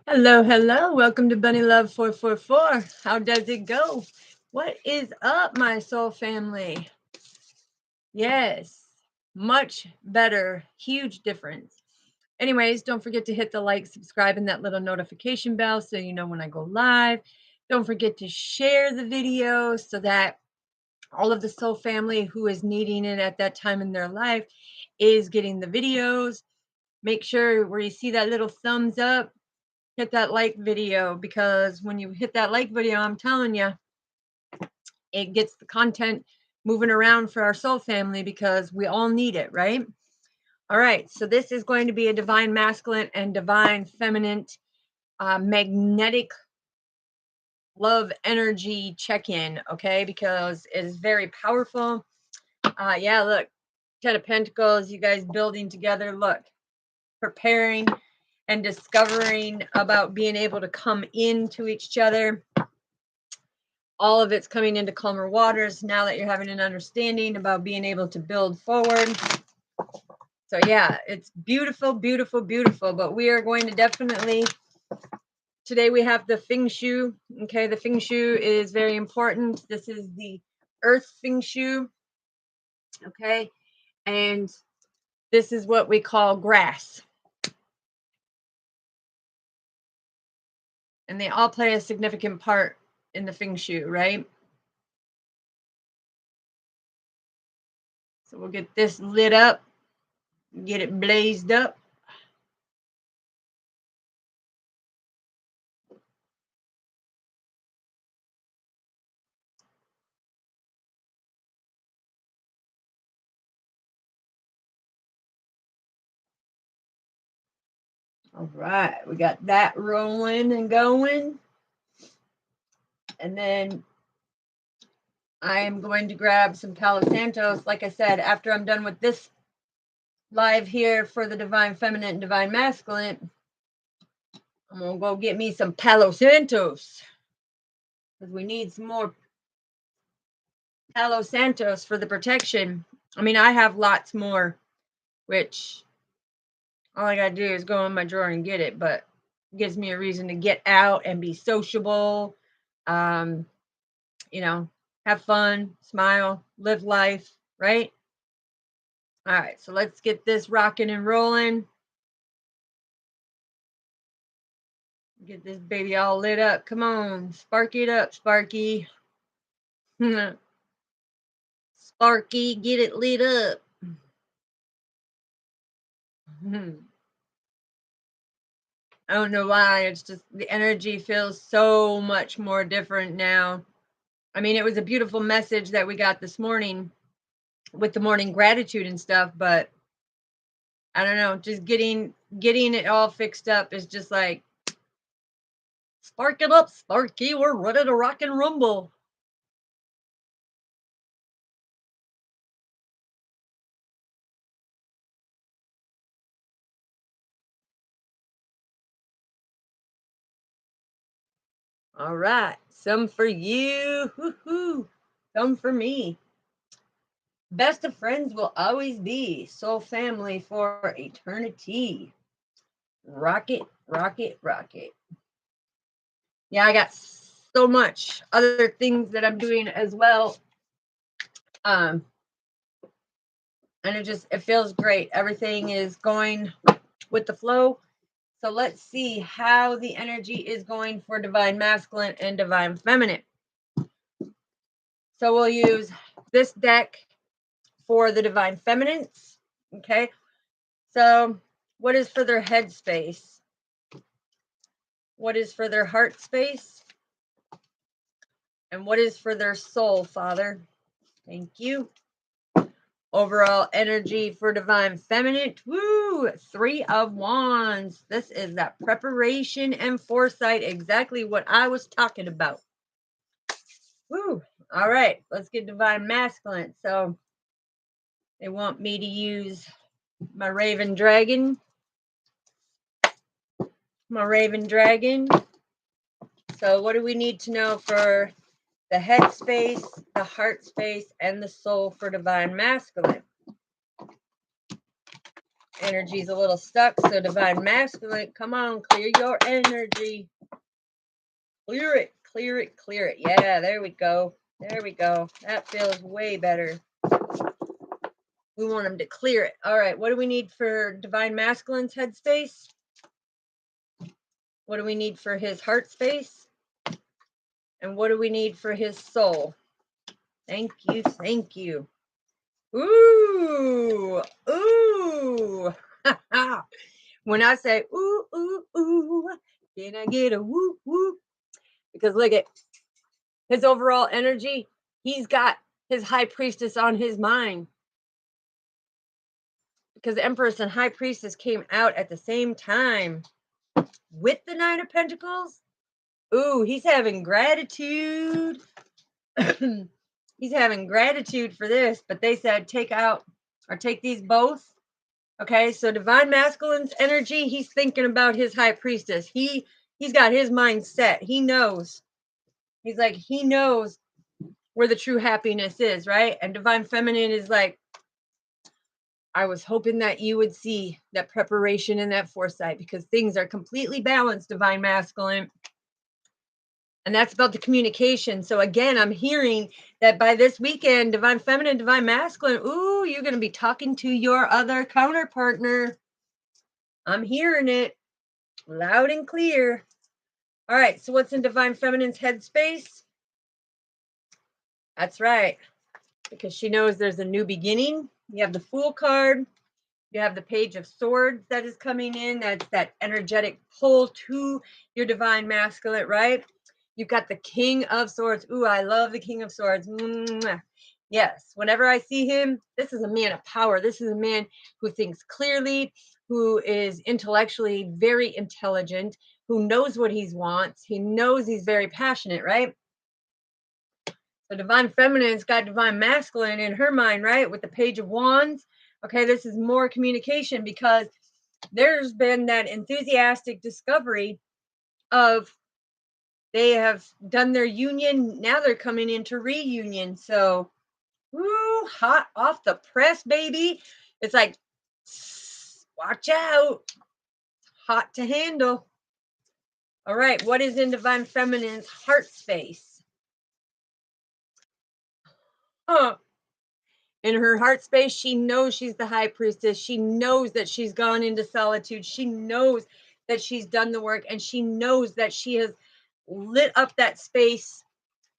Hello, hello. Welcome to Bunny Love 444. How does it go? What is up, my soul family? Yes, much better. Huge difference. Anyways, don't forget to hit the like, subscribe, and that little notification bell so you know when I go live. Don't forget to share the video so that all of the soul family who is needing it at that time in their life is getting the videos. Make sure where you see that little thumbs up, hit that like video, because when you hit that like video, I'm telling you, it gets the content moving around for our soul family because we all need it, right? All right, so this is going to be a divine masculine and divine feminine magnetic love energy check-in, okay? Because it is very powerful. Yeah, look, 10 of Pentacles, you guys building together, look, preparing and discovering about being able to come into each other. All of it's coming into calmer waters now that you're having an understanding about being able to build forward. So yeah, it's beautiful, beautiful, beautiful. But we are going to definitely, today we have the Feng Shui. Okay, the Feng Shui is very important. This is the Earth Feng Shui. Okay, and this is what we call grass. And they all play a significant part in the Feng Shui, right? So we'll get this lit up, get it blazed up. All right, we got that rolling and going. And then I am going to grab some Palo Santos. Like I said, after I'm done with this live here for the Divine Feminine and Divine Masculine, I'm going to go get me some Palo Santos, because we need some more Palo Santos for the protection. I mean, I have lots more, which all I got to do is go in my drawer and get it, but it gives me a reason to get out and be sociable. You know, have fun, smile, live life, right? All right, so let's get this rocking and rolling. Get this baby all lit up. Come on, spark it up, Sparky. Sparky, get it lit up. I don't know why. It's just the energy feels so much more different now. I mean, it was a beautiful message that we got this morning with the morning gratitude and stuff, but I don't know, just getting it all fixed up is just like, spark it up, Sparky. We're ready to rock and rumble. All right, some for you. Woo-hoo. Some for me. Best of friends will always be. Soul family for eternity. Rocket, rocket, rocket. Yeah, I got so much other things that I'm doing as well. And it feels great. Everything is going with the flow. So let's see how the energy is going for divine masculine and divine feminine. So we'll use this deck for the divine feminines. Okay. So what is for their head space? What is for their heart space? And what is for their soul, Father? Thank you. Overall energy for divine feminine. Woo! 3 of Wands. This is that preparation and foresight. Exactly what I was talking about. Woo! All right. Let's get divine masculine. So they want me to use my Raven Dragon. So what do we need to know for the head space, the heart space, and the soul for divine masculine? energy is a little stuck. So divine masculine, come on, clear your energy. Clear it, clear it, clear it. Yeah, there we go. There we go. That feels way better. We want him to clear it. All right, what do we need for divine masculine's headspace? What do we need for his heart space? And what do we need for his soul? Thank you, thank you. Ooh, ooh. When I say ooh, ooh, ooh, can I get a whoop, whoop? Because look at his overall energy. He's got his high priestess on his mind. Because Empress and High Priestess came out at the same time with the Nine of Pentacles. Ooh, he's having gratitude. He's having gratitude for this, but they said take out or take these both. Okay, so divine masculine's energy, he's thinking about his high priestess. He's got his mind set. He knows. He's like, he knows where the true happiness is, right? And divine feminine is like, I was hoping that you would see that preparation and that foresight because things are completely balanced, divine masculine. And that's about the communication. So again, I'm hearing that by this weekend, divine feminine, divine masculine, ooh, you're going to be talking to your other counterpartner. I'm hearing it loud and clear. All right. So what's in divine feminine's headspace? That's right. Because she knows there's a new beginning. You have the Fool card. You have the Page of Swords that is coming in. That's that energetic pull to your divine masculine, right? You've got the King of Swords. Ooh, I love the King of Swords. Mwah. Yes, whenever I see him, this is a man of power. This is a man who thinks clearly, who is intellectually very intelligent, who knows what he wants. He knows he's very passionate, right? The divine feminine's got divine masculine in her mind, right? With the Page of Wands. Okay, this is more communication because there's been that enthusiastic discovery of they have done their union. Now they're coming into reunion. So, woo, hot off the press, baby. It's like, watch out. Hot to handle. All right, what is in divine feminine's heart space? In her heart space, she knows she's the high priestess. She knows that she's gone into solitude. She knows that she's done the work, and she knows that she has lit up that space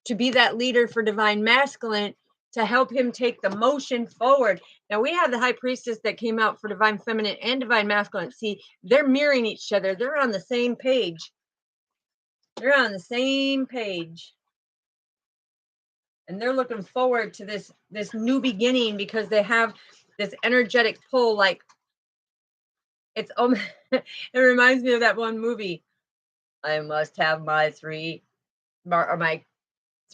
to be that leader for divine masculine to help him take the motion forward. Now we have the high priestess that came out for divine feminine and divine masculine. See, they're mirroring each other. They're on the same page. They're on the same page. And they're looking forward to this new beginning because they have this energetic pull. Like it's it reminds me of that one movie. I must have my three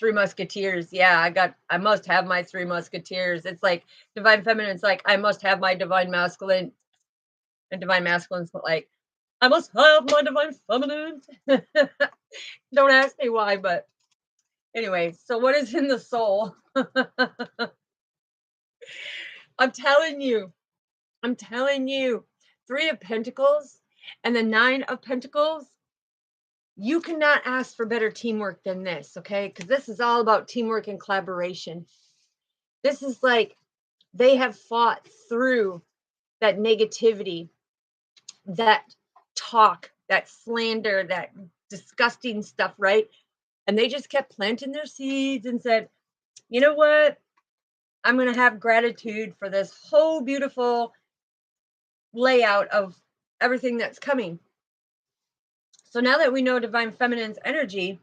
musketeers. Yeah, I must have my three musketeers. It's like divine feminine. It's like I must have my divine masculine, and divine masculine's like I must have my divine feminine. Don't ask me why, but anyway, so what is in the soul? I'm telling you, 3 of Pentacles and the 9 of Pentacles. You cannot ask for better teamwork than this, okay? Because this is all about teamwork and collaboration. This is like they have fought through that negativity, that talk, that slander, that disgusting stuff, right? And they just kept planting their seeds and said, you know what? I'm going to have gratitude for this whole beautiful layout of everything that's coming. So now that we know divine feminine's energy,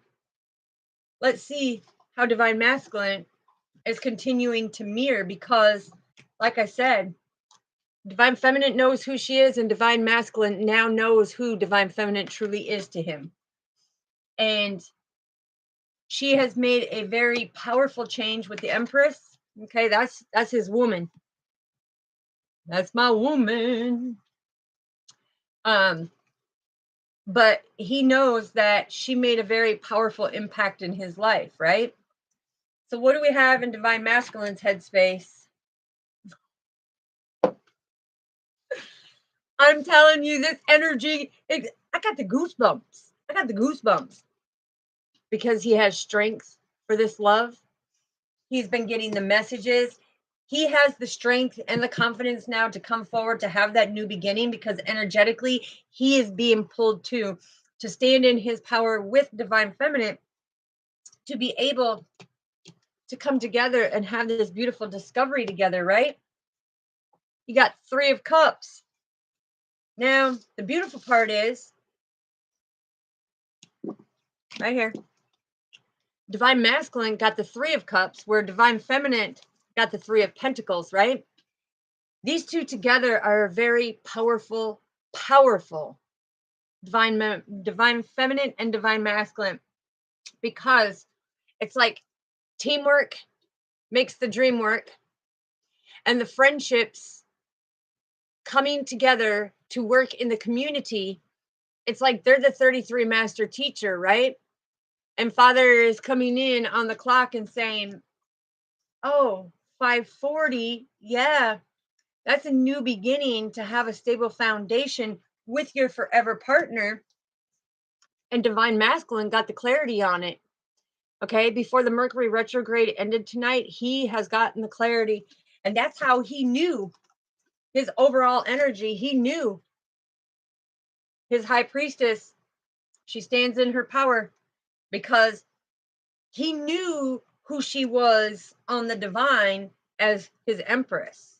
let's see how divine masculine is continuing to mirror because, like I said, divine feminine knows who she is and divine masculine now knows who divine feminine truly is to him. And she has made a very powerful change with the Empress. Okay, that's his woman. That's my woman. But he knows that she made a very powerful impact in his life, right? So what do we have in divine masculine's headspace? I'm telling you, this energy, I got the goosebumps. I got the goosebumps because he has strength for this love. He's been getting the messages. He has the strength and the confidence now to come forward to have that new beginning because energetically he is being pulled to stand in his power with divine feminine to be able to come together and have this beautiful discovery together, right? You got 3 of Cups. Now, the beautiful part is right here. Divine Masculine got the 3 of Cups, where Divine Feminine got the 3 of Pentacles, right? These two together are very powerful, powerful divine feminine and divine masculine, because it's like teamwork makes the dream work, and the friendships coming together to work in the community. It's like they're the 33 master teacher, right? And Father is coming in on the clock and saying, oh, 540, yeah, that's a new beginning to have a stable foundation with your forever partner. And Divine Masculine got the clarity on it. Okay, before the Mercury retrograde ended tonight, he has gotten the clarity. And that's how he knew his overall energy. He knew his high priestess, she stands in her power because he knew who she was on the divine as his empress.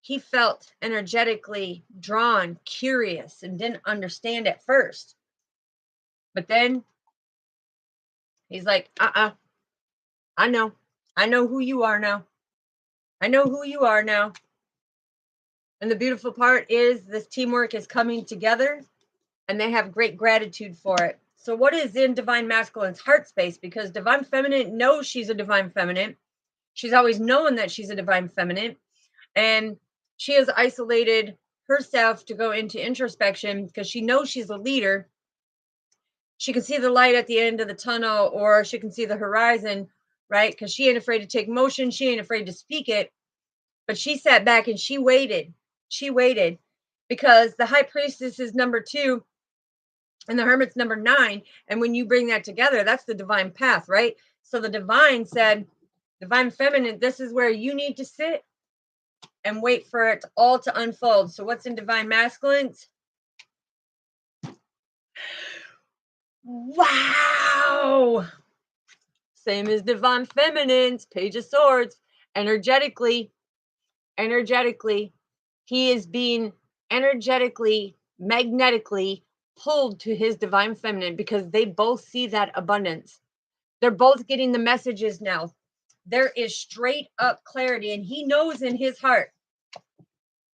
He felt energetically drawn, curious, and didn't understand at first. But then he's like, I know. I know who you are now. I know who you are now. And the beautiful part is this teamwork is coming together and they have great gratitude for it. So what is in Divine Masculine's heart space? Because Divine Feminine knows she's a Divine Feminine. She's always known that she's a Divine Feminine. And she has isolated herself to go into introspection because she knows she's a leader. She can see the light at the end of the tunnel, or she can see the horizon, right? Because she ain't afraid to take motion. She ain't afraid to speak it. But she sat back and she waited. She waited because the high priestess is number 2 and the hermit's number 9. And when you bring that together, that's the divine path, right? So the divine said, Divine Feminine, this is where you need to sit and wait for it all to unfold. So what's in Divine Masculine? Wow. Same as Divine Feminine's Page of Swords. Energetically, he is being energetically, magnetically pulled to his Divine Feminine because they both see that abundance. They're both getting the messages now. There is straight up clarity, and he knows in his heart.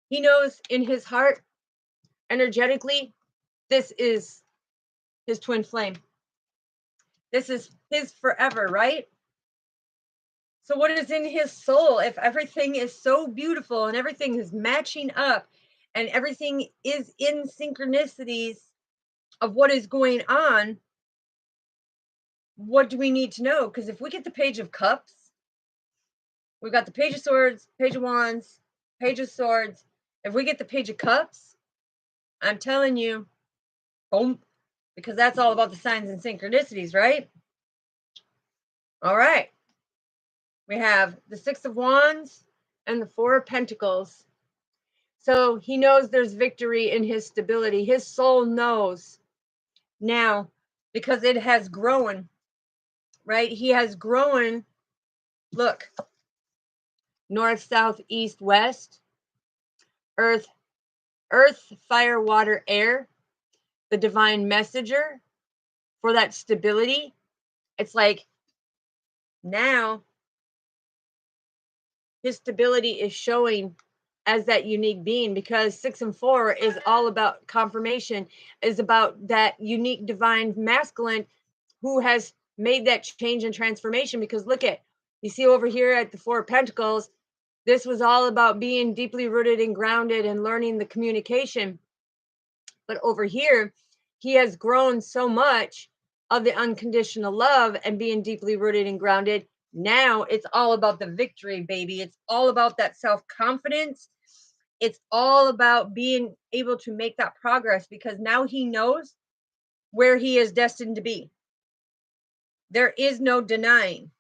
He knows in his heart, energetically, this is his twin flame. This is his forever, right? So what is in his soul? If everything is so beautiful and everything is matching up and everything is in synchronicities of what is going on, what do we need to know? Because if we get the Page of Cups, we've got the Page of Swords, Page of Wands, Page of Swords. If we get the Page of Cups, I'm telling you, boom, because that's all about the signs and synchronicities, right? All right. We have the 6 of Wands and the 4 of Pentacles. So he knows there's victory in his stability. His soul knows now because it has grown, right? He has grown. Look, north, south, east, west, earth, fire, water, air, the divine messenger for that stability. It's like now his stability is showing as that unique being, because 6 and 4 is all about confirmation, is about that unique divine masculine who has made that change and transformation. Because look at, you see over here at the 4 of Pentacles, this was all about being deeply rooted and grounded and learning the communication. But over here, he has grown so much of the unconditional love and being deeply rooted and grounded. Now it's all about the victory, baby. It's all about that self-confidence. it's all about being able to make that progress, because now he knows where he is destined to be. There is no denying,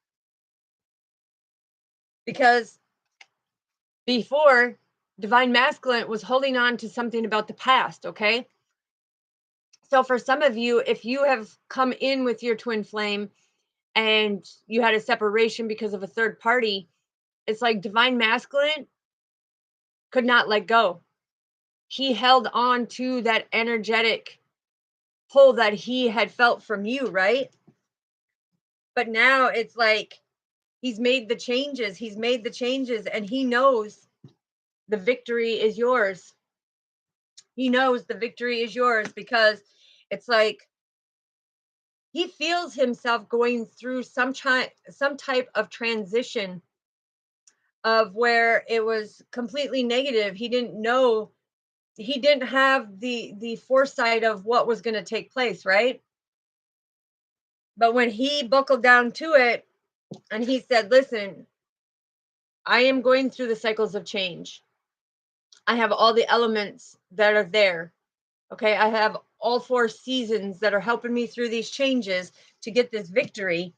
because before, divine masculine was holding on to something about the past, okay? So for some of you, if you have come in with your twin flame and you had a separation because of a third party, it's like divine masculine could not let go. He held on to that energetic pull that he had felt from you, right? But now it's like he's made the changes. He's made the changes, and he knows the victory is yours. He knows the victory is yours, because it's like he feels himself going through some type of transition of where it was completely negative. He didn't know, he didn't have the foresight of what was going to take place, right? But when he buckled down to it and he said, listen, I am going through the cycles of change. I have all the elements that are there. Okay, I have all 4 seasons that are helping me through these changes to get this victory.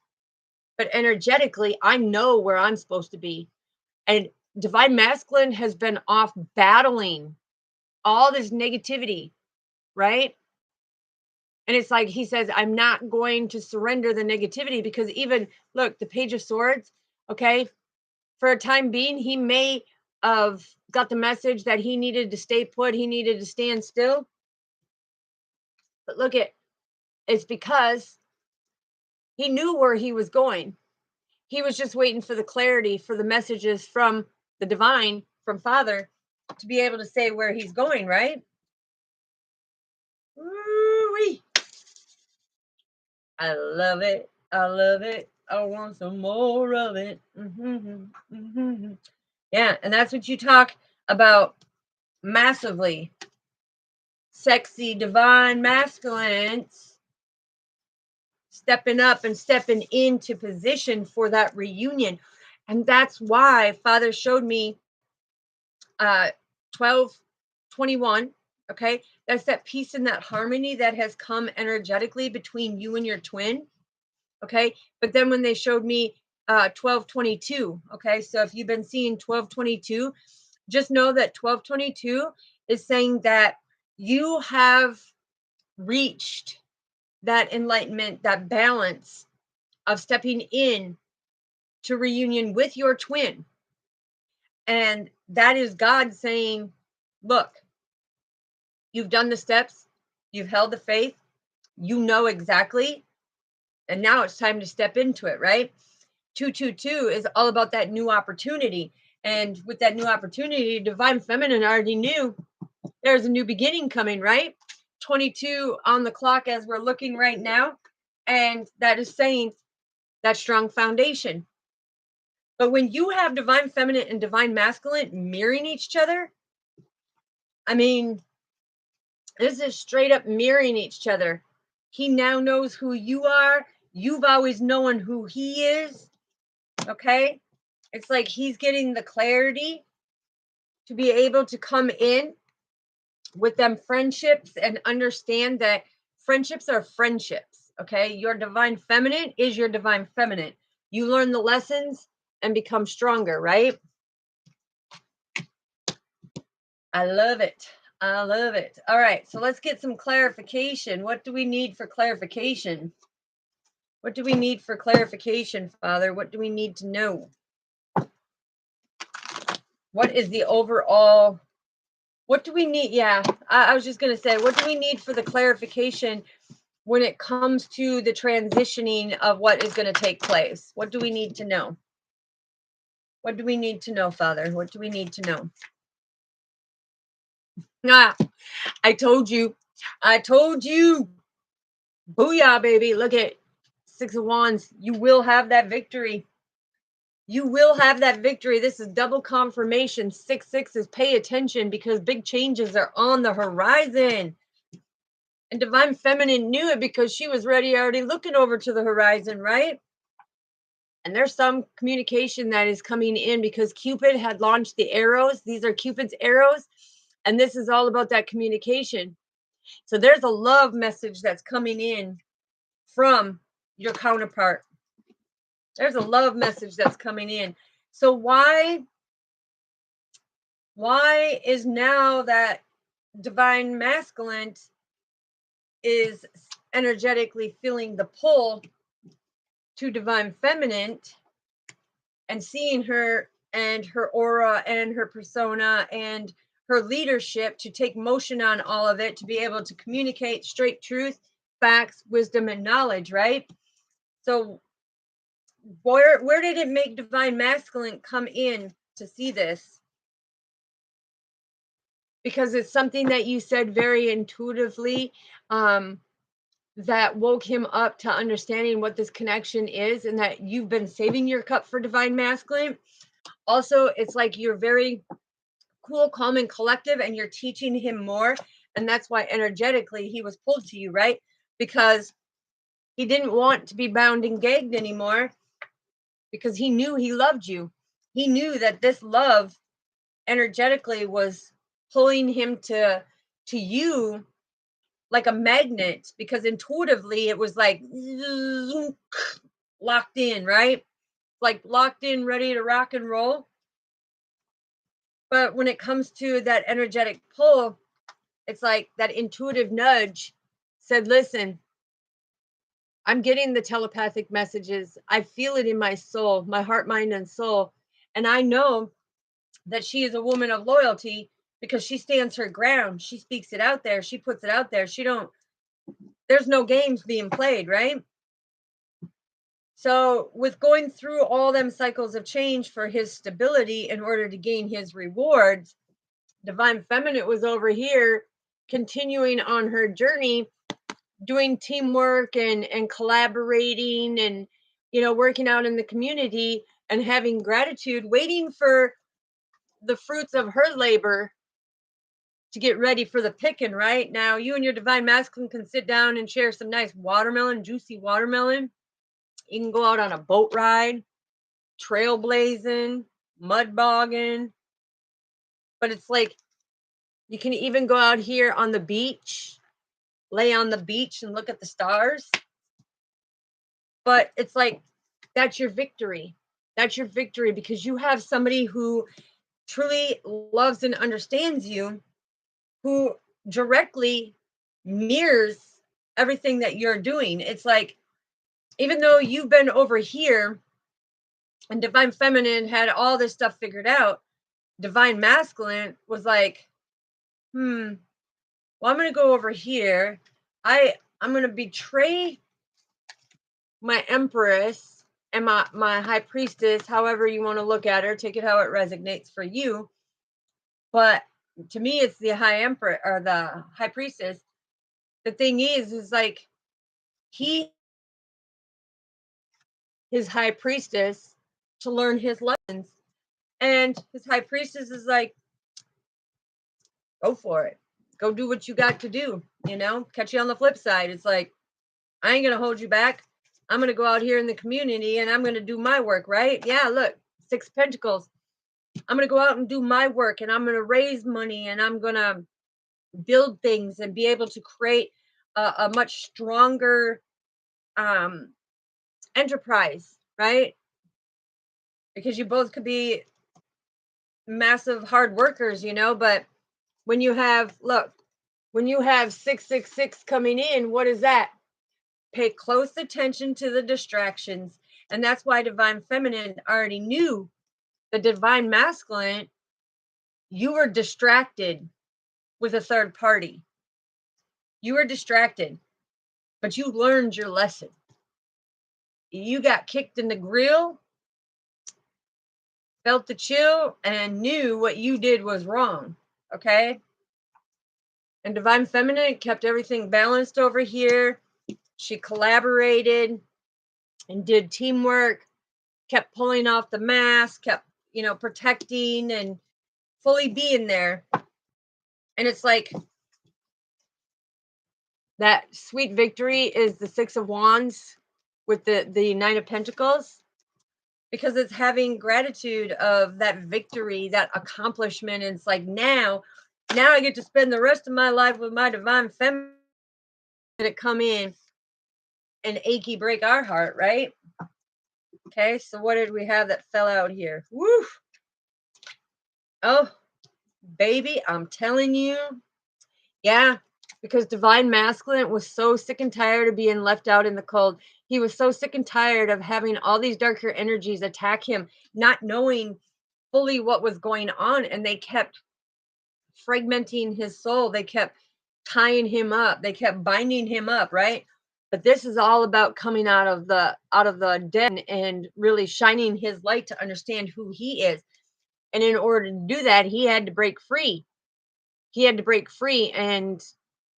But energetically, I know where I'm supposed to be. And divine masculine has been off battling all this negativity, right? And it's like he says, I'm not going to surrender the negativity, because even look, the Page of Swords, okay, for a time being, he may have got the message that he needed to stay put, he needed to stand still. But look, it's because he knew where he was going. He was just waiting for the clarity, for the messages from the divine, from Father, to be able to say where he's going, right? Ooh-wee. I love it. I love it. I want some more of it. Yeah, and that's what you talk about massively. Sexy, divine, masculine, stepping up and stepping into position for that reunion. And that's why Father showed me 1221. Okay, that's that peace and that harmony that has come energetically between you and your twin. Okay, but then when they showed me 1222, okay, so if you've been seeing 1222, just know that 1222 is saying that you have reached that enlightenment, that balance of stepping in to reunion with your twin. And that is God saying, look, you've done the steps, you've held the faith, you know exactly, and now it's time to step into it, right? 222 is all about that new opportunity. And with that new opportunity, divine feminine already knew there's a new beginning coming, right? 22 on the clock as we're looking right now. And that is saying that strong foundation. But when you have divine feminine and divine masculine mirroring each other, I mean, this is straight up mirroring each other. He now knows who you are. You've always known who he is. Okay? It's like he's getting the clarity to be able to come in with them friendships and understand that friendships are friendships. Okay? Your divine feminine is your divine feminine. You learn the lessons and become stronger, right? I love it. I love it. All right, so let's get some clarification. What do we need for clarification? What do we need for clarification, Father? What do we need to know? What is the overall, what do we need? Yeah, I was just going to say, what do we need for the clarification when it comes to the transitioning of what is going to take place? What do we need to know? What do we need to know, Father? What do we need to know? Ah, I told you. I told you. Booyah, baby. Look at 6 of Wands. You will have that victory. You will have that victory. This is double confirmation. 6 is pay attention, because big changes are on the horizon. And divine feminine knew it because she was already looking over to the horizon, right? And there's some communication that is coming in because Cupid had launched the arrows. These are Cupid's arrows. And this is all about that communication. So there's a love message that's coming in from your counterpart. There's a love message that's coming in. So why is now that divine masculine is energetically feeling the pull to divine feminine and seeing her and her aura and her persona and her leadership to take motion on all of it, to be able to communicate straight truth, facts, wisdom, and knowledge, right? So where did it make divine masculine come in to see this? Because it's something that you said very intuitively, that woke him up to understanding what this connection is, and that you've been saving your cup for divine masculine. Also, it's like you're very cool, calm, and collective, and you're teaching him more. And that's why energetically he was pulled to you, right? Because he didn't want to be bound and gagged anymore, because he knew he loved you. He knew that this love energetically was pulling him to you like a magnet, because intuitively it was like locked in, right? Like locked in, ready to rock and roll. But when it comes to that energetic pull, it's like that intuitive nudge said, listen, I'm getting the telepathic messages. I feel it in my soul, my heart, mind, and soul. And I know that she is a woman of loyalty because she stands her ground. She speaks it out there. She puts it out there. There's no games being played, right? So with going through all them cycles of change for his stability in order to gain his rewards, divine feminine was over here continuing on her journey, doing teamwork and collaborating and, working out in the community and having gratitude, waiting for the fruits of her labor to get ready for the picking. Right now, you and your divine masculine can sit down and share some nice watermelon, juicy watermelon. You can go out on a boat ride, trailblazing, mud bogging. But it's like you can even go out here on the beach, lay on the beach and look at the stars. But it's like, that's your victory. That's your victory, because you have somebody who truly loves and understands you, who directly mirrors everything that you're doing. It's like, even though you've been over here and divine feminine had all this stuff figured out, divine masculine was like, well, I'm going to go over here. I'm going to betray my empress and my high priestess, however you want to look at her, take it how it resonates for you. But to me, it's the high emperor or the high priestess. The thing is like, his high priestess to learn his lessons. And his high priestess is like, go for it. Go do what you got to do, catch you on the flip side. It's like, I ain't going to hold you back. I'm going to go out here in the community and I'm going to do my work, right? Yeah, look, 6 Pentacles. I'm going to go out and do my work, and I'm going to raise money, and I'm going to build things and be able to create a much stronger enterprise, right? Because you both could be massive hard workers, but when you have 666 coming in, what is that? Pay close attention to the distractions. And that's why divine feminine already knew the divine masculine, you were distracted with a third party. You were distracted, but you learned your lesson. You got kicked in the grill, felt the chill, and knew what you did was wrong. Okay? And divine feminine kept everything balanced over here. She collaborated and did teamwork, kept pulling off the mask, kept, protecting and fully being there. And it's like, that sweet victory is the 6 of Wands with the 9 of Pentacles. because it's having gratitude of that victory, that accomplishment. And it's like, now I get to spend the rest of my life with my divine feminine to come in and achy break our heart, right? Okay, so what did we have that fell out here? Woo! Oh, baby, I'm telling you. Yeah, because divine masculine was so sick and tired of being left out in the cold. He was so sick and tired of having all these darker energies attack him, not knowing fully what was going on. And they kept fragmenting his soul. They kept tying him up. They kept binding him up, right? But this is all about coming out of the den and really shining his light to understand who he is. And in order to do that, he had to break free. He had to break free and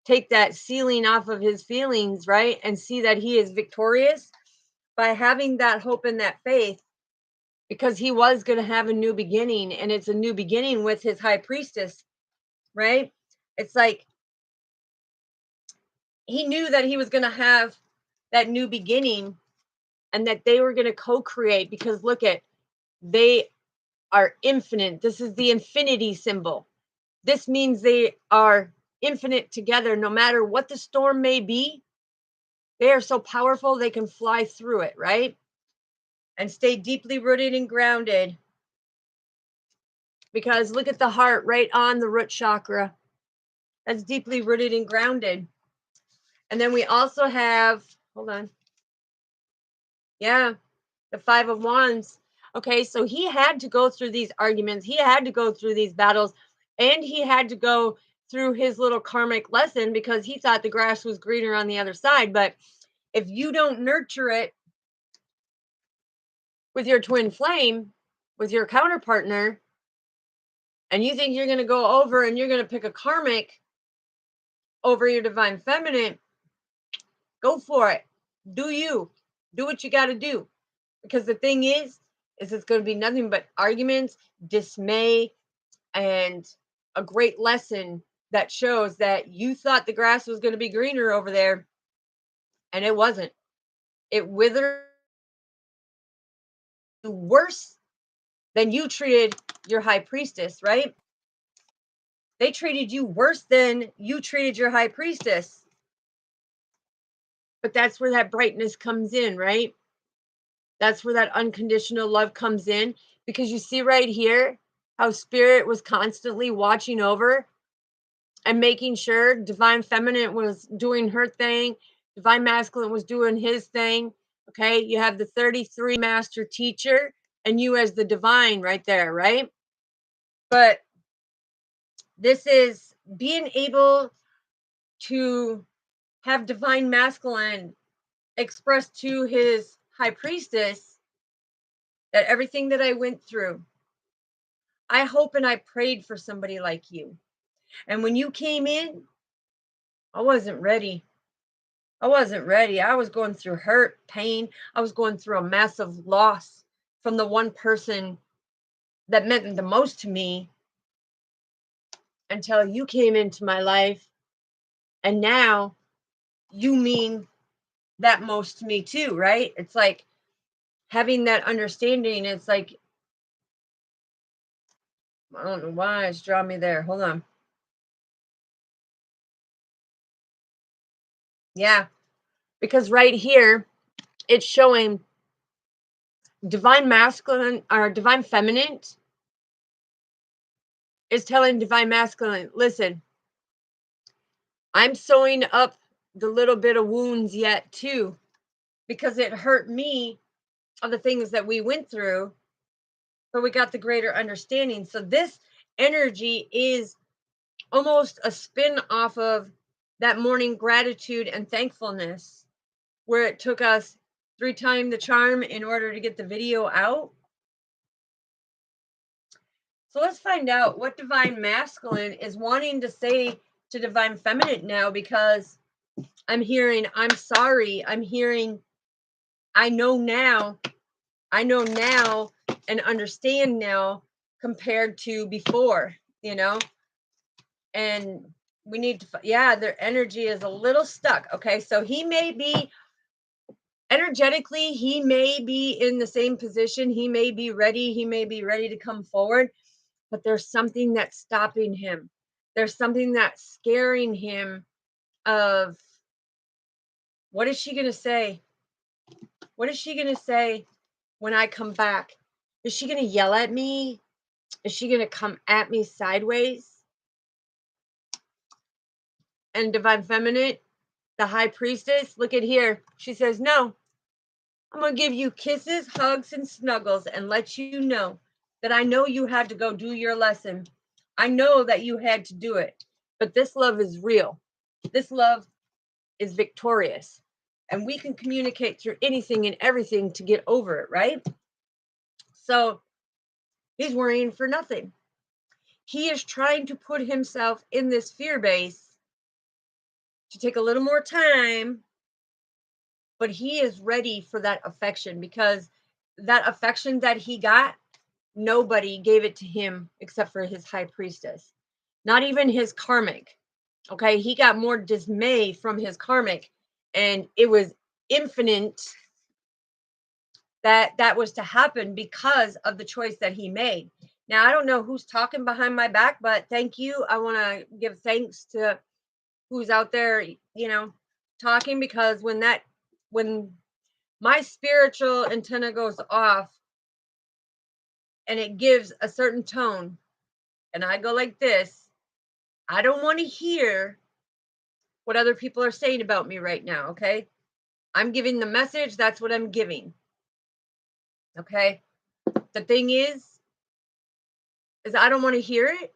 take that ceiling off of his feelings, right? And see that he is victorious by having that hope and that faith, because he was going to have a new beginning, and it's a new beginning with his high priestess, right? It's like he knew that he was going to have that new beginning and that they were going to co-create, because look at, they are infinite. This is the infinity symbol. This means they are infinite together. No matter what the storm may be, they are so powerful they can fly through it, right? And stay deeply rooted and grounded. Because look at the heart right on the root chakra. That's deeply rooted and grounded. And then we also have, hold on. Yeah, the Five of Wands. Okay, so he had to go through these arguments. He had to go through these battles, and he had to go through his little karmic lesson, because he thought the grass was greener on the other side. But if you don't nurture it with your twin flame, with your counterpartner, and you think you're going to go over and you're going to pick a karmic over your divine feminine, go for it. Do you. Do what you got to do. Because the thing is it's going to be nothing but arguments, dismay, and a great lesson that shows that you thought the grass was going to be greener over there, and it wasn't. It withered worse than you treated your high priestess, right? They treated you worse than you treated your high priestess. But that's where that brightness comes in, right? That's where that unconditional love comes in, because you see right here how spirit was constantly watching over and making sure divine feminine was doing her thing, divine masculine was doing his thing. Okay, you have the 33 master teacher and you as the divine right there, right? But this is being able to have divine masculine expressed to his high priestess that everything that I went through, I hope and I prayed for somebody like you. And when you came in, I wasn't ready. I wasn't ready. I was going through hurt, pain. I was going through a massive loss from the one person that meant the most to me, until you came into my life. And now you mean that most to me too, right? It's like having that understanding. It's like, I don't know why it's drawing me there. Hold on. Yeah, because right here it's showing divine masculine or divine feminine is telling divine masculine, listen, I'm sewing up the little bit of wounds yet too, because it hurt me of the things that we went through, but we got the greater understanding. So this energy is almost a spin off of that morning gratitude and thankfulness, where it took us 3 times the charm in order to get the video out. So let's find out what divine masculine is wanting to say to divine feminine now, because I'm hearing, I'm sorry. I'm hearing, I know now and understand now compared to before, you know? And we need to, yeah, their energy is a little stuck. Okay. So he may be Energetically, he may be in the same position. He may be ready. He may be ready to come forward, but there's something that's stopping him. There's something that's scaring him of, what is she going to say? What is she going to say when I come back? Is she going to yell at me? Is she going to come at me sideways? And Divine Feminine, the High Priestess, look at here. She says, no, I'm going to give you kisses, hugs, and snuggles and let you know that I know you had to go do your lesson. I know that you had to do it, but this love is real. This love is victorious, and we can communicate through anything and everything to get over it, right? So he's worrying for nothing. He is trying to put himself in this fear base to take a little more time, but he is ready for that affection, because that affection that he got, nobody gave it to him except for his high priestess, not even his karmic. Okay, he got more dismay from his karmic, and it was infinite that was to happen because of the choice that he made. Now, I don't know who's talking behind my back, but thank you. I want to give thanks to who's out there, talking, because when my spiritual antenna goes off and it gives a certain tone, and I go like this, I don't want to hear what other people are saying about me right now, okay? I'm giving the message, that's what I'm giving. Okay? The thing is I don't want to hear it.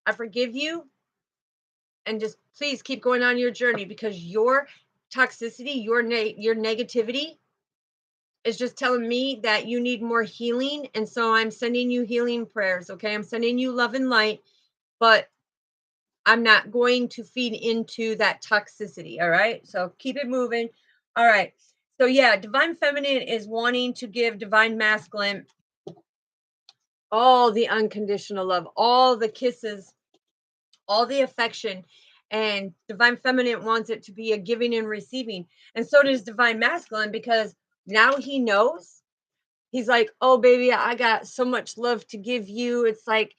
I forgive you, and just please keep going on your journey, because your toxicity, your negativity is just telling me that you need more healing, and so I'm sending you healing prayers, okay? I'm sending you love and light, but I'm not going to feed into that toxicity, all right? So keep it moving. All right. So yeah, Divine Feminine is wanting to give Divine Masculine all the unconditional love, all the kisses, all the affection, and Divine Feminine wants it to be a giving and receiving. And so does Divine Masculine, because now he knows. He's like, oh baby, I got so much love to give you. It's like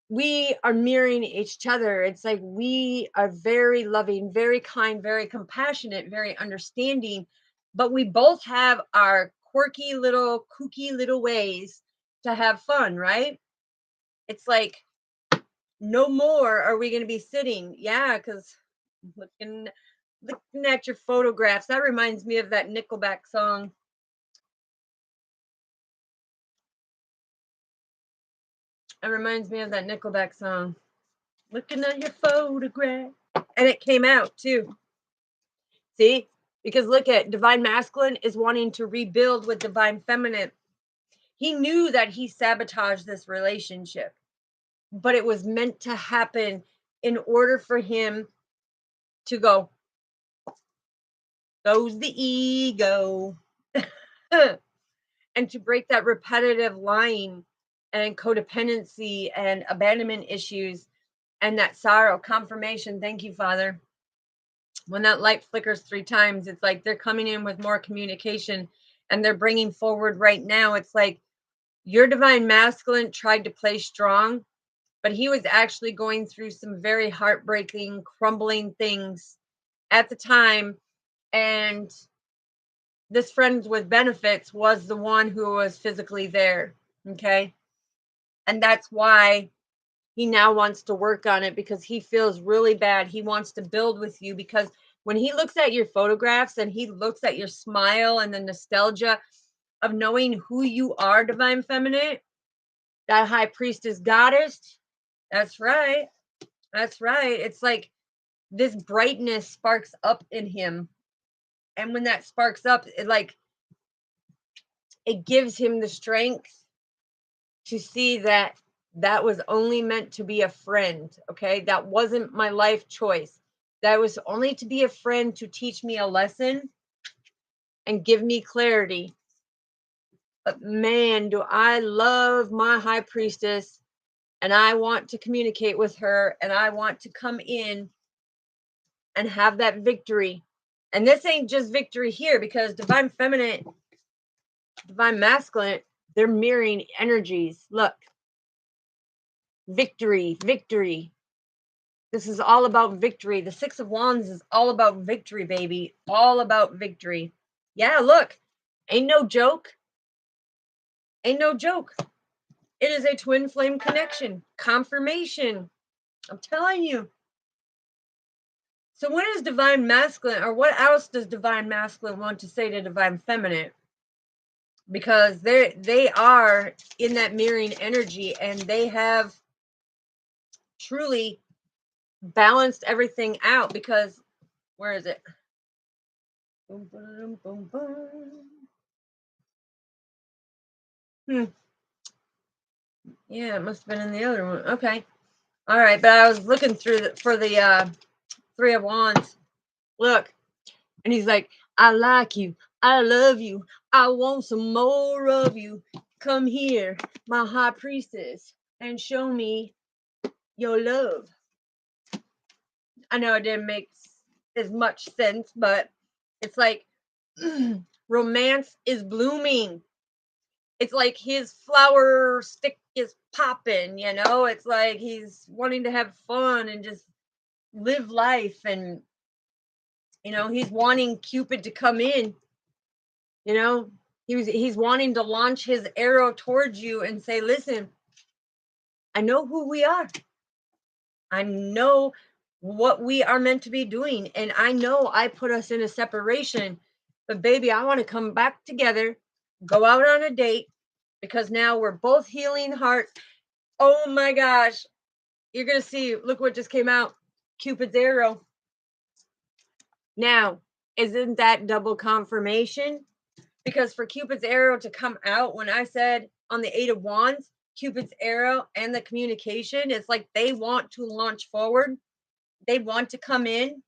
we are mirroring each other. It's like we are very loving, very kind, very compassionate, very understanding, but we both have our quirky little kooky little ways to have fun, right? It's like, no more are we going to be sitting. Yeah, because looking at your photographs, that reminds me of that Nickelback song. It reminds me of that Nickelback song. Looking at your photograph. And it came out too. See? Because look at Divine Masculine is wanting to rebuild with Divine Feminine. He knew that he sabotaged this relationship, but it was meant to happen in order for him to go, goes the ego. And to break that repetitive lying and codependency and abandonment issues and that sorrow. Confirmation. Thank you, Father. When that light flickers 3 times, it's like they're coming in with more communication, and they're bringing forward right now. It's like your Divine Masculine tried to play strong, but he was actually going through some very heartbreaking, crumbling things at the time. And this friend with benefits was the one who was physically there. Okay. And that's why he now wants to work on it, because he feels really bad. He wants to build with you, because when he looks at your photographs and he looks at your smile and the nostalgia of knowing who you are, Divine Feminine, that High Priestess goddess, that's right. That's right. It's like this brightness sparks up in him. And when that sparks up, it gives him the strength to see that that was only meant to be a friend. Okay. That wasn't my life choice. That was only to be a friend to teach me a lesson and give me clarity. But man, do I love my High Priestess, and I want to communicate with her, and I want to come in and have that victory. And this ain't just victory here, because divine feminine, divine masculine, they're mirroring energies. Look, victory, victory. This is all about victory. The Six of Wands is all about victory, baby. All about victory. Yeah, look, ain't no joke. Ain't no joke. It is a twin flame connection. Confirmation. I'm telling you. So when is divine masculine, or what else does divine masculine want to say to divine feminine? Because they are in that mirroring energy, and they have truly balanced everything out. Because where is it? Boom, boom, boom, boom. Yeah, it must have been in the other one. Okay. All right, but I was looking through for the Three of Wands. Look, and he's like, I like you. I love you. I want some more of you. Come here, my high priestess, and show me your love. I know it didn't make as much sense, but it's like romance is blooming. It's like his flower stick is popping, you know? It's like he's wanting to have fun and just live life. And, you know, he's wanting Cupid to come in, you know? He's wanting to launch his arrow towards you and say, listen, I know who we are. I know what we are meant to be doing. And I know I put us in a separation, but baby, I want to come back together, go out on a date, because now we're both healing hearts. Oh my gosh. You're going to see, look what just came out. Cupid's arrow. Now, isn't that double confirmation? Because for Cupid's arrow to come out, when I said on the Eight of Wands, Cupid's arrow and the communication, it's like they want to launch forward. They want to come in.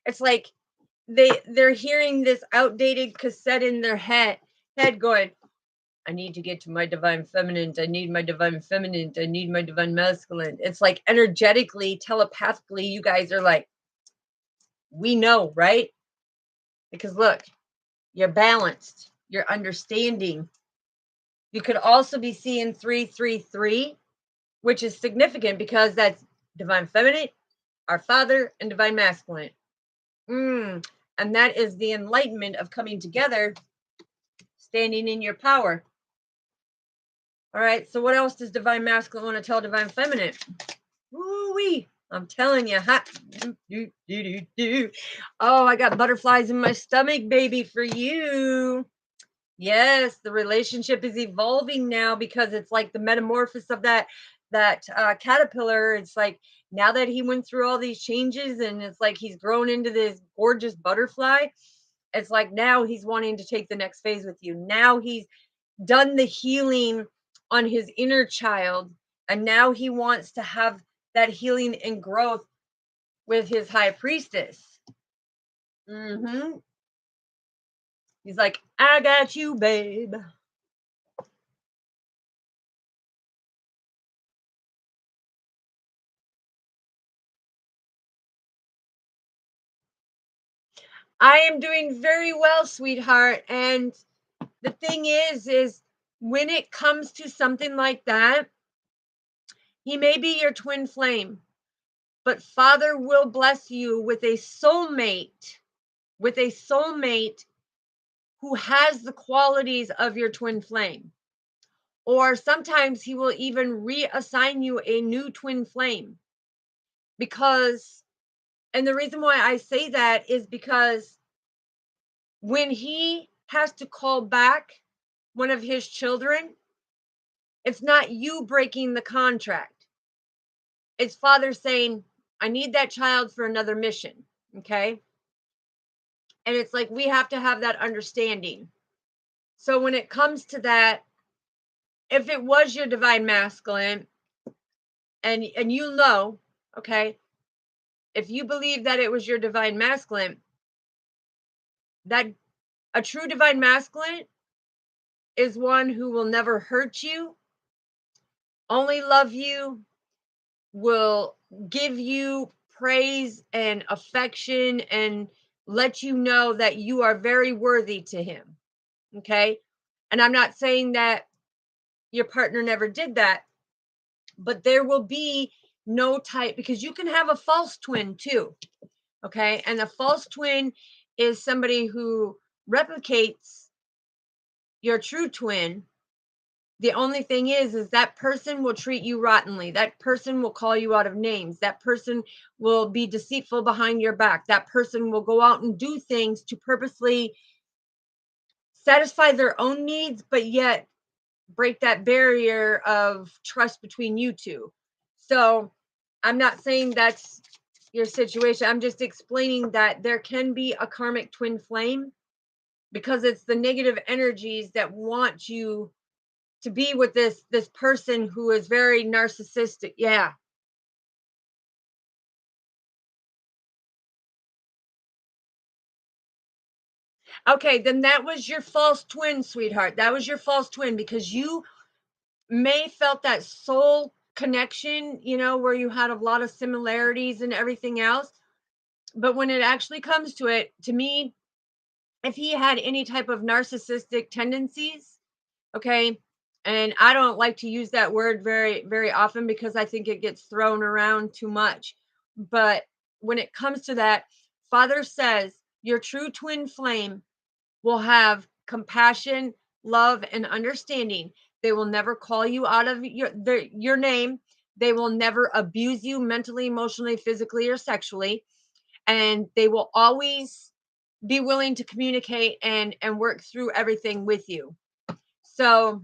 It's like they're hearing this outdated cassette in their head going, I need to get to my divine feminine. I need my divine feminine. I need my divine masculine. It's like energetically, telepathically, you guys are like, we know, right? Because look, you're balanced, you're understanding. You could also be seeing 333, which is significant because that's divine feminine, our father, and divine masculine. And that is the enlightenment of coming together, standing in your power. All right, so what else does divine masculine want to tell divine feminine? Woo-wee. I'm telling you, oh, I got butterflies in my stomach, baby, for you. Yes, the relationship is evolving now, because it's like the metamorphosis of that caterpillar. It's like now that he went through all these changes, and it's like he's grown into this gorgeous butterfly. It's like now he's wanting to take the next phase with you. Now he's done the healing on his inner child, and now he wants to have that healing and growth with his high priestess. He's like, I got you, babe. I am doing very well, sweetheart. And the thing is when it comes to something like that, he may be your twin flame, but Father will bless you with a soulmate, who has the qualities of your twin flame. Or sometimes he will even reassign you a new twin flame. Because, and the reason why I say that is because when he has to call back one of his children, it's not you breaking the contract. It's Father saying, I need that child for another mission. Okay. And it's like, we have to have that understanding. So when it comes to that, if it was your divine masculine, and you know, okay, if you believe that it was your divine masculine, that a true divine masculine is one who will never hurt you, only love you, will give you praise and affection and let you know that you are very worthy to him. Okay. And I'm not saying that your partner never did that, but there will be no type, because you can have a false twin too. Okay. And a false twin is somebody who replicates your true twin. The only thing is that person will treat you rottenly. That person will call you out of names. That person will be deceitful behind your back. That person will go out and do things to purposely satisfy their own needs, but yet break that barrier of trust between you two. So I'm not saying that's your situation. I'm just explaining that there can be a karmic twin flame, because it's the negative energies that want you to be with this person who is very narcissistic. Yeah. Okay, then that was your false twin, sweetheart. That was your false twin, because you may felt that soul connection, where you had a lot of similarities and everything else. But when it actually comes to it, to me, if he had any type of narcissistic tendencies, okay, and I don't like to use that word very, very often because I think it gets thrown around too much. But when it comes to that, Father says your true twin flame will have compassion, love, and understanding. They will never call you out of your name. They will never abuse you mentally, emotionally, physically, or sexually. And they will always be willing to communicate and work through everything with you. So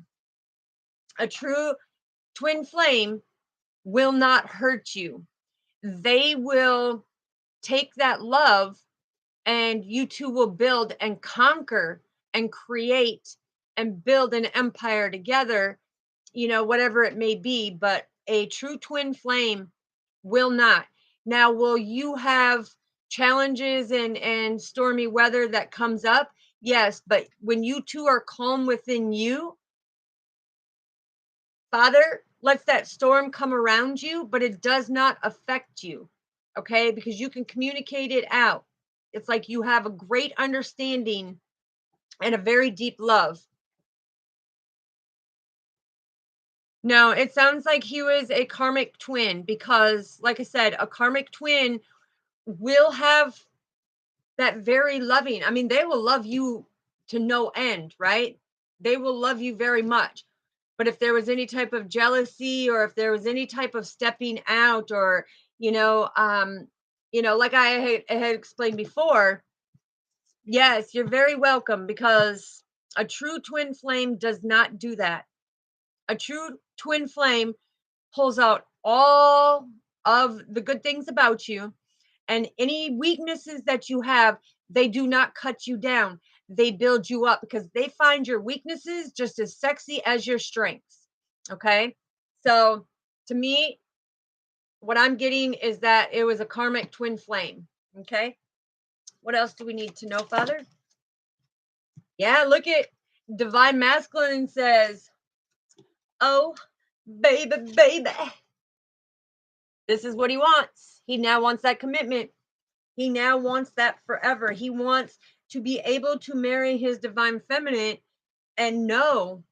a true twin flame will not hurt you. They will take that love, and you two will build and conquer and create and build an empire together, whatever it may be. But a true twin flame will not. Now, will you have challenges and stormy weather that comes up? Yes, but when you two are calm within you, Father lets that storm come around you, but it does not affect you. Okay? Because you can communicate it out. It's like you have a great understanding and a very deep love. No, it sounds like he was a karmic twin, because, like I said, a karmic twin will have that very loving. I mean, they will love you to no end, right? They will love you very much. But if there was any type of jealousy, or if there was any type of stepping out, or, like I had explained before, yes, you're very welcome, because a true twin flame does not do that. A true twin flame pulls out all of the good things about you, and any weaknesses that you have, they do not cut you down. They build you up, because they find your weaknesses just as sexy as your strengths. Okay. So to me, what I'm getting is that it was a karmic twin flame. Okay. What else do we need to know, Father? Yeah, look at Divine Masculine says, oh, baby, baby. This is what he wants. He now wants that commitment. He now wants that forever. He wants to be able to marry his divine feminine and know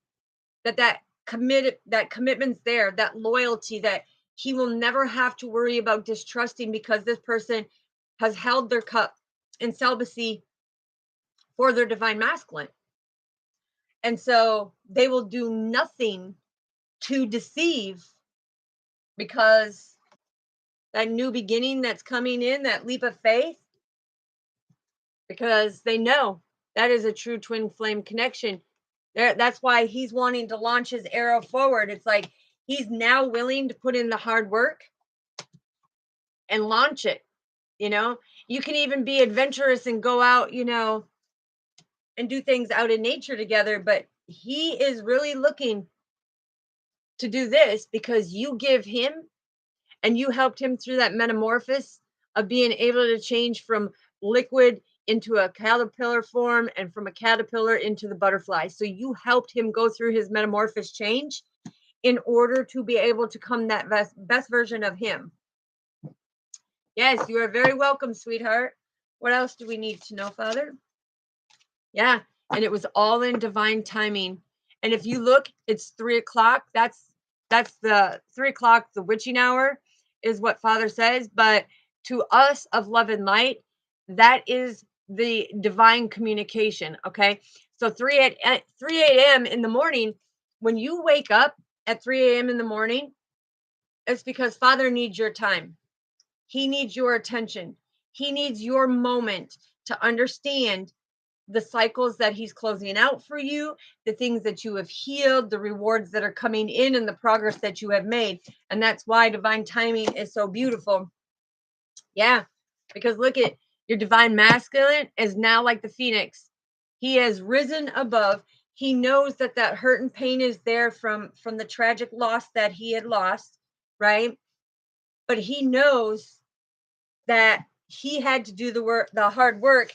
that commitment's there, that loyalty, that he will never have to worry about distrusting, because this person has held their cup in celibacy for their divine masculine. And so they will do nothing to deceive, because that new beginning that's coming in, that leap of faith, because they know that is a true twin flame connection. That's why he's wanting to launch his arrow forward. It's like he's now willing to put in the hard work and launch it. You can even be adventurous and go out, and do things out in nature together. But he is really looking to do this because you give him, and you helped him through that metamorphosis of being able to change from liquid into a caterpillar form, and from a caterpillar into the butterfly. So you helped him go through his metamorphosis change in order to be able to come that best version of him. Yes, you are very welcome, sweetheart. What else do we need to know, Father? Yeah, and it was all in divine timing. And if you look, it's 3 o'clock. That's the 3 o'clock, the witching hour, is what Father says. But to us of love and light, that is the divine communication. Okay, so 3 a.m. in the morning, when you wake up at 3 a.m. in the morning, it's because Father needs your time. He needs your attention. He needs your moment to understand the cycles that he's closing out for you, the things that you have healed, the rewards that are coming in, and the progress that you have made. And that's why divine timing is so beautiful. Yeah, because look at your divine masculine is now like the phoenix. He has risen above. He knows that that hurt and pain is there from the tragic loss that he had lost, right? But he knows that he had to do the hard work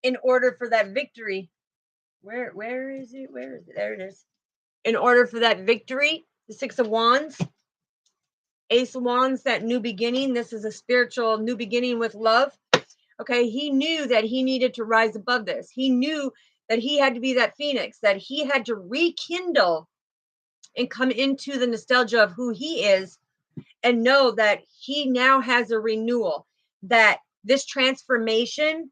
in order for that victory. Where is it? Where is it? There it is. In order for that victory, the 6 of Wands, Ace of Wands, that new beginning. This is a spiritual new beginning with love. Okay, he knew that he needed to rise above this. He knew that he had to be that phoenix, that he had to rekindle and come into the nostalgia of who he is and know that he now has a renewal, that this transformation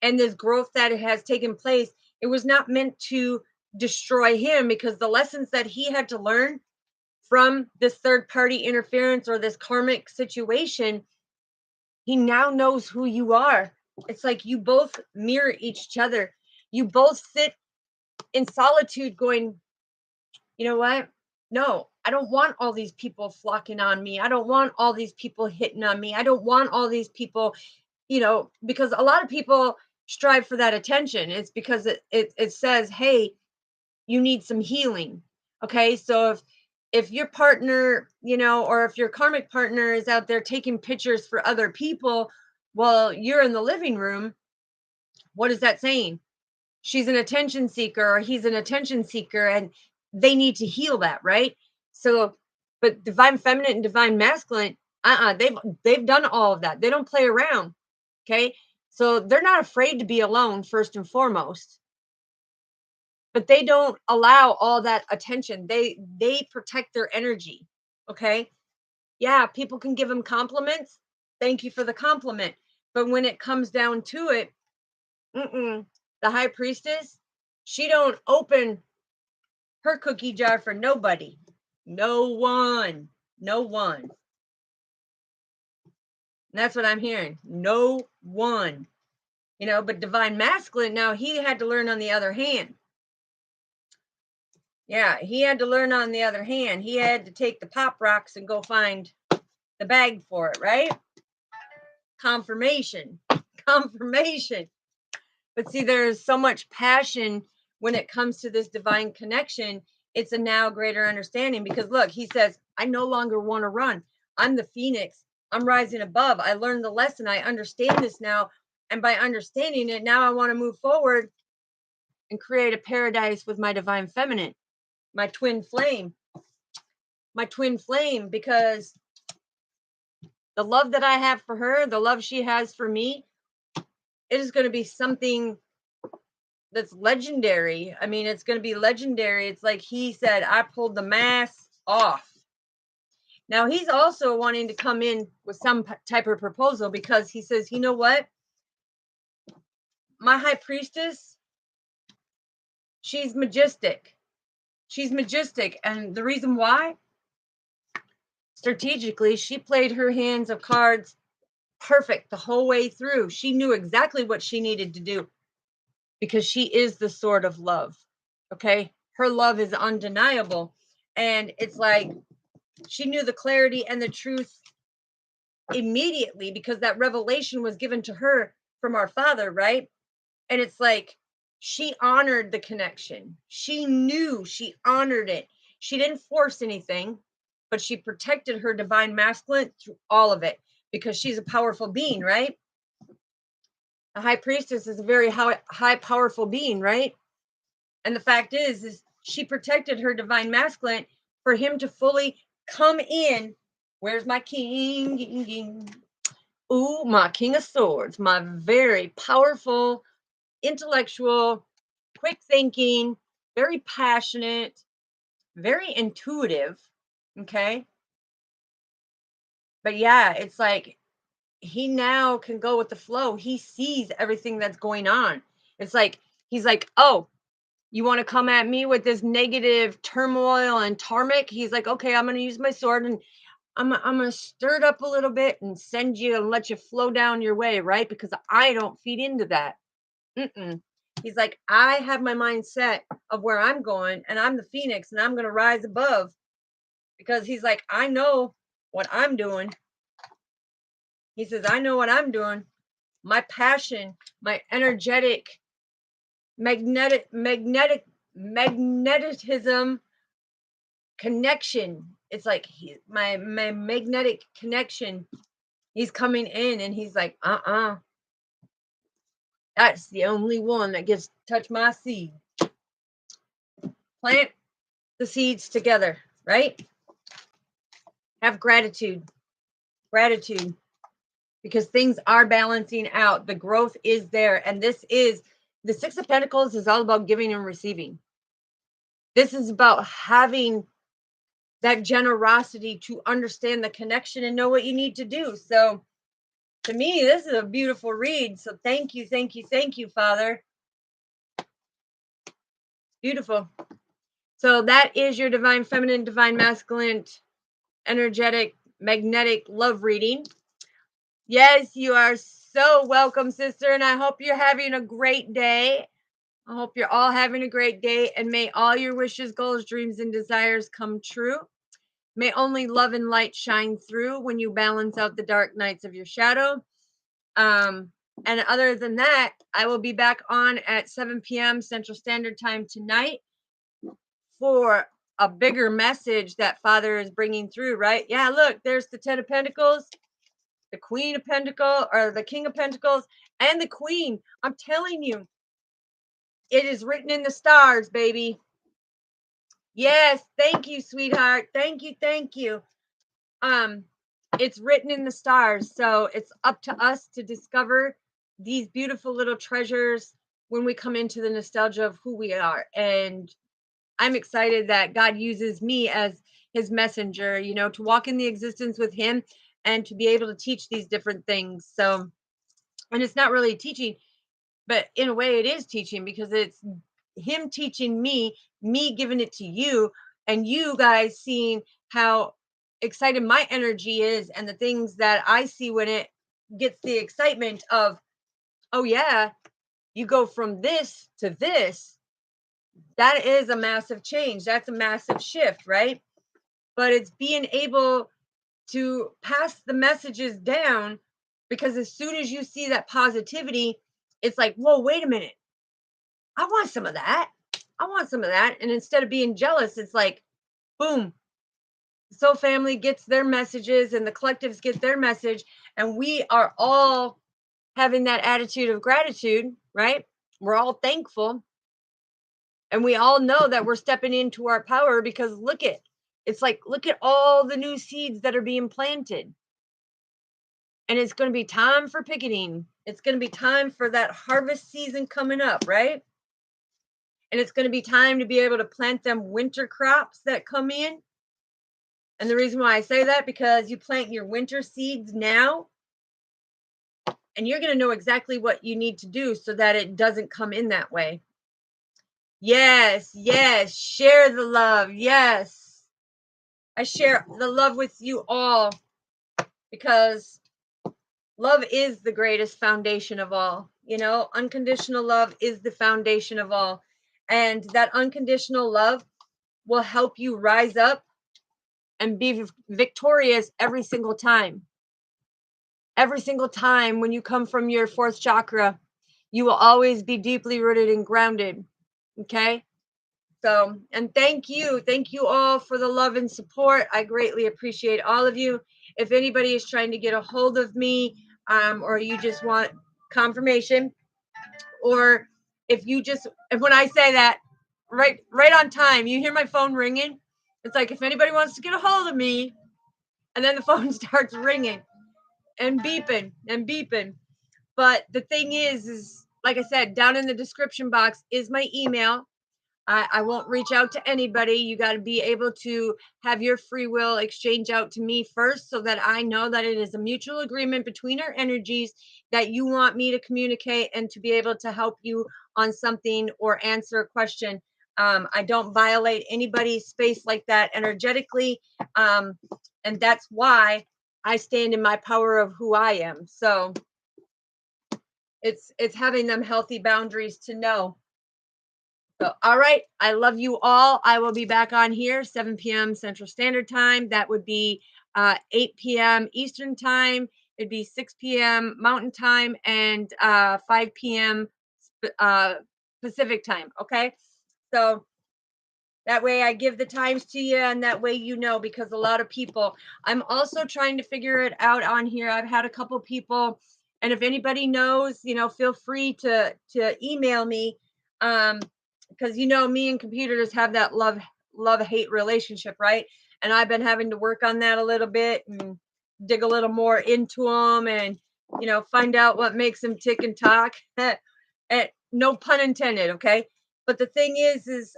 and this growth that has taken place, it was not meant to destroy him, because the lessons that he had to learn from this third party interference or this karmic situation, he now knows who you are. It's like you both mirror each other. You both sit in solitude going, you know what? No, I don't want all these people flocking on me. I don't want all these people hitting on me. I don't want all these people, because a lot of people strive for that attention. It's because it says, hey, you need some healing. Okay, so if your partner, or if your karmic partner is out there taking pictures for other people while you're in the living room, what is that saying? She's an attention seeker, or he's an attention seeker, and they need to heal that, right? So, but divine feminine and divine masculine, they've done all of that. They don't play around. Okay, so they're not afraid to be alone, first and foremost, but they don't allow all that attention. They protect their energy. Okay, yeah, people can give them compliments. Thank you for the compliment. But when it comes down to it, the high priestess, she don't open her cookie jar for nobody. No one. No one. And that's what I'm hearing. No one. But divine masculine, now he had to learn on the other hand. Yeah, he had to learn on the other hand. He had to take the pop rocks and go find the bag for it, right? Confirmation. Confirmation. But see, there's so much passion when it comes to this divine connection. It's a now greater understanding, because look, he says, I no longer want to run. I'm the phoenix. I'm rising above. I learned the lesson. I understand this now. And by understanding it, now I want to move forward and create a paradise with my divine feminine, my twin flame. My twin flame, because the love that I have for her, the love she has for me, it is going to be something that's legendary. I mean, it's going to be legendary. It's like he said, I pulled the mask off. Now, he's also wanting to come in with some type of proposal, because he says, you know what? My high priestess, she's majestic. She's majestic. And the reason why, strategically, she played her hands of cards perfect the whole way through. She knew exactly what she needed to do, because she is the sword of love. Okay. Her love is undeniable. And it's like she knew the clarity and the truth immediately, because that revelation was given to her from our Father, right? And it's like she honored the connection. She knew, she honored it. She didn't force anything, but she protected her divine masculine through all of it, because she's a powerful being, right? A high priestess is a very high powerful being, right? And the fact is she protected her divine masculine for him to fully come in. Where's my king? Ooh, my King of Swords, my very powerful, intellectual, quick thinking, very passionate, very intuitive. Okay. But yeah, it's like he now can go with the flow. He sees everything that's going on. It's like, he's like, oh, you want to come at me with this negative turmoil and tarmac? He's like, okay, I'm going to use my sword and I'm going to stir it up a little bit and send you and let you flow down your way, right? Because I don't feed into that. Mm-mm. He's like, I have my mindset of where I'm going, and I'm the phoenix, and I'm going to rise above, because he's like, I know what I'm doing. He says, I know what I'm doing. My passion, my energetic, magnetism connection. It's like my magnetic connection. He's coming in, and he's like, that's the only one that gets to touch my seed. Plant the seeds together, right? Have gratitude, because things are balancing out. The growth is there. And this is the Six of Pentacles is all about giving and receiving. This is about having that generosity to understand the connection and know what you need to do. So to me, this is a beautiful read. So thank you, Father. Beautiful. So that is your divine feminine, divine masculine, energetic, magnetic love reading. Yes, you are so welcome, sister. And I hope you're having a great day. I hope you're all having a great day, and may all your wishes, goals, dreams, and desires come true. May only love and light shine through when you balance out the dark nights of your shadow. And other than that, I will be back on at 7 p.m. Central Standard Time tonight for a bigger message that Father is bringing through, right? Yeah, look, there's the Ten of Pentacles, the Queen of Pentacles, or the King of Pentacles, and the Queen. I'm telling you, it is written in the stars, baby. Yes, thank you, sweetheart. Thank you. It's written in the stars, so it's up to us to discover these beautiful little treasures when we come into the nostalgia of who we are. And I'm excited that God uses me as his messenger, to walk in the existence with him and to be able to teach these different things. So, and it's not really teaching, but in a way it is teaching, because it's him teaching me giving it to you, and you guys seeing how excited my energy is, and the things that I see when it gets the excitement of, oh yeah, you go from this to this. That is a massive change. That's a massive shift, right? But it's being able to pass the messages down, because as soon as you see that positivity, it's like, whoa, wait a minute. I want some of that. And instead of being jealous, it's like, boom, Soul Family gets their messages and the collectives get their message. And we are all having that attitude of gratitude, right? We're all thankful. And we all know that we're stepping into our power, because look at all the new seeds that are being planted. And it's going to be time for picketing. It's going to be time for that harvest season coming up, right? And it's going to be time to be able to plant them winter crops that come in. And the reason why I say that, because you plant your winter seeds now, and you're going to know exactly what you need to do so that it doesn't come in that way. Yes, share the love. Yes, I share the love with you all, because love is the greatest foundation of all. Unconditional love is the foundation of all. And that unconditional love will help you rise up and be victorious every single time. Every single time when you come from your fourth chakra, you will always be deeply rooted and grounded. Okay? So, and thank you all for the love and support. I greatly appreciate all of you. If anybody is trying to get a hold of me, or you just want confirmation, or if when I say that, right on time, you hear my phone ringing. It's like, if anybody wants to get a hold of me, and then the phone starts ringing. and beeping and beeping. But the thing is like I said, down in the description box is my email. I won't reach out to anybody. You got to be able to have your free will exchange out to me first so that I know that it is a mutual agreement between our energies that you want me to communicate and to be able to help you on something or answer a question. I don't violate anybody's space like that energetically. And that's why I stand in my power of who I am. So it's having them healthy boundaries to know. So, all right. I love you all. I will be back on here 7 p.m. Central Standard Time. That would be 8 p.m. Eastern Time. It'd be 6 p.m. Mountain Time and 5 p.m. Uh, Pacific Time. Okay. So that way I give the times to you and that way you know, because a lot of people, I'm also trying to figure it out on here. I've had a couple people, and if anybody knows, feel free to email me. Because me and computers have that love hate relationship, right? And I've been having to work on that a little bit and dig a little more into them and find out what makes them tick and talk. And no pun intended, okay? But the thing is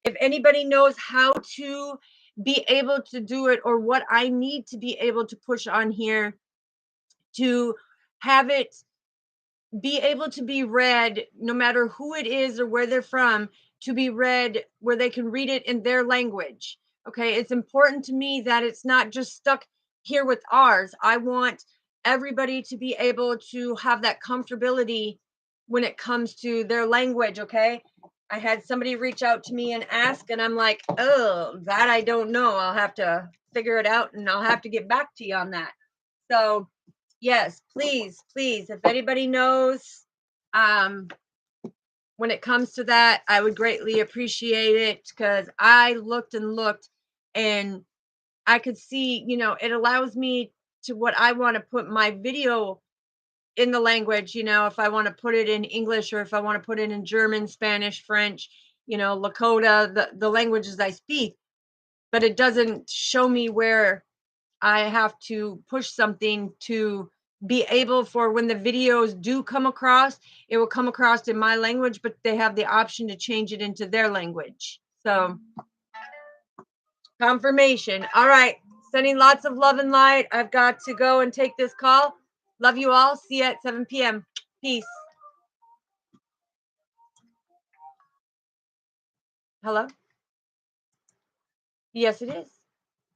if anybody knows how to be able to do it or what I need to be able to push on here to have it be able to be read, no matter who it is or where they're from, to be read where they can read it in their language. Okay. It's important to me that it's not just stuck here with ours. I want everybody to be able to have that comfortability when it comes to their language. Okay. I had somebody reach out to me and ask, and I'm like, oh, that I don't know. I'll have to figure it out and I'll have to get back to you on that. So, yes, please, please, if anybody knows, um, when it comes to that, I would greatly appreciate it, because I looked and looked and I could see, it allows me to what I want to put my video in the language, if I want to put it in English or if I want to put it in German, Spanish, French, Lakota, the languages I speak, but it doesn't show me where I have to push something to be able for when the videos do come across, it will come across in my language, but they have the option to change it into their language. So, confirmation. All right. Sending lots of love and light. I've got to go and take this call. Love you all. See you at 7 p.m. Peace. Hello? Yes, it is.